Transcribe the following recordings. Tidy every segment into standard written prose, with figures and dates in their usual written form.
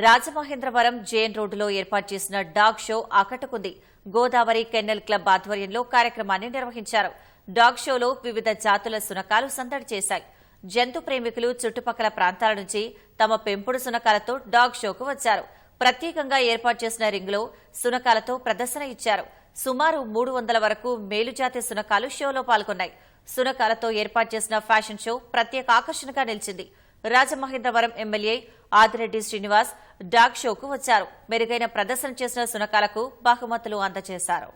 Rajamahendravaram JN రోడ్డులో ఏర్పాటు చేసిన డాగ్ షో ఆకట్టుకుంది. గోదావరి కెన్నెల్ క్లబ్ ఆధ్వర్యంలో కార్యక్రమాన్ని నిర్వహించారు. డాగ్ షోలో వివిధ జాతుల సునకాలు సందడి చేశాయి. జంతు ప్రేమికులు చుట్టుపక్కల ప్రాంతాల నుంచి తమ పెంపుడు సునకాలతో డాగ్ షోకు వచ్చారు. ప్రత్యేకంగా ఏర్పాటు చేసిన రింగ్లో సునకాలతో ప్రదర్శన ఇచ్చారు. సుమారు 300 వరకు మేలుజాతి సునకాలు షోలో పాల్గొన్నాయి. సునకాలతో ఏర్పాటు చేసిన ఫ్యాషన్ షో ప్రత్యేక ఆకర్షణగా నిలిచింది. రాజమహేంద్రవరం ఎమ్మెల్యే ఆదిరెడ్డి శ్రీనివాస్ డాగ్ షోకు వచ్చారు. మెరుగైన ప్రదర్శన చేసిన సునకాలకు బహుమతులు అందజేశారు.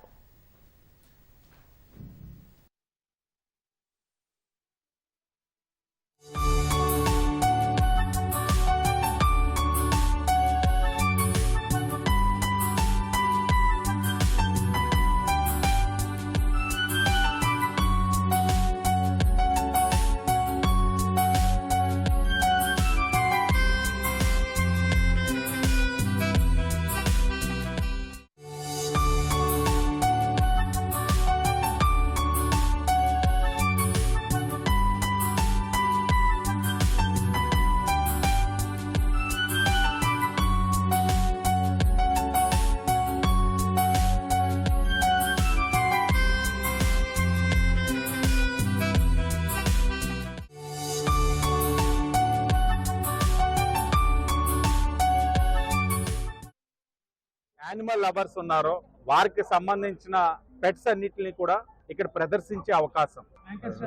యానిమల్ లవర్స్ ఉన్నారో వారికి సంబంధించిన పెట్స్ అన్నిటిని కూడా ఇక్కడ ప్రదర్శించే అవకాశం,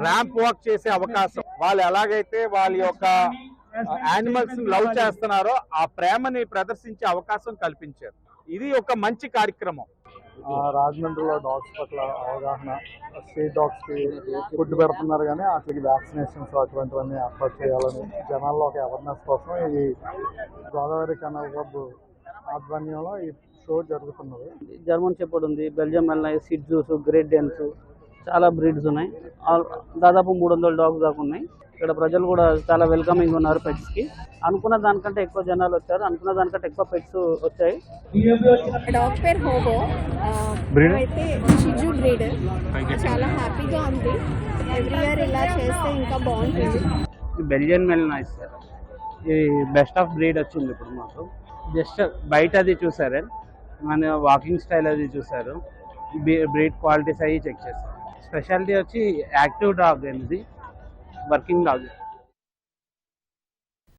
ర్యాంప్ వాక్ చేసే అవకాశం, వాళ్ళు ఎలాగైతే వాళ్ళ యొక్క యానిమల్స్ లవ్ చేస్తున్నారో ఆ ప్రేమని ప్రదర్శించే అవకాశం కల్పించారు. ఇది ఒక మంచి కార్యక్రమం. రాజమండ్రిలో డాగ్స్ పట్ల అవగాహన, స్ట్రీట్ డాగ్స్ కి ఫుడ్ పెడుతున్నారు కానీ వాటికి వ్యాక్సినేషన్స్ అటువంటివన్నీ ఏర్పాటు చేయాలని జనాల్లో ఒక అవేర్నెస్ కోసం ఈ గోదావరి కెనాల్ క్లబ్ ఆధ్వర్యంలో ఈ షో జరుగుతున్నది. జర్మన్ షెపర్డ్ ఉంది, బెల్జియం మెల్నై, సిడ్జూస్, గ్రేట్ డెన్స్, చాలా బ్రీడ్స్ ఉన్నాయి. దాదాపు 300 డాగ్స్ దాకా ఉన్నాయి. ఇక్కడ ప్రజలు కూడా చాలా వెల్కమింగ్ ఉన్నారు. పెట్స్ కి అనుకున్న దానికంటే ఎక్కువ జనాలు వచ్చారు, అనుకున్న దానికంటే ఎక్కువ పెట్స్ వచ్చాయి. డాగ్ పేరు హోగో, అయితే షిజు బ్రీడ్. చాలా హ్యాపీగా ఉంది. ఎవ్రీ ఇయర్ ఇలా చేస్తే ఇంకా బాగుంటుంది. బెల్జియన్ మెల్నై సార్, ఇది బెస్ట్ ఆఫ్ బ్రీడ్ వచ్చింది ఇప్పుడు మాకు. జస్ట్ బయట అది చూసారు, మన వాకింగ్ స్టైల్ అది చూసారు, బ్రీడ్ క్వాలిటీస్ అవి చెక్ చేస్తారు. స్పెషాలిటీ వచ్చి యాక్టివ్ డాగ్ అనేది, వర్కింగ్ డాగ్.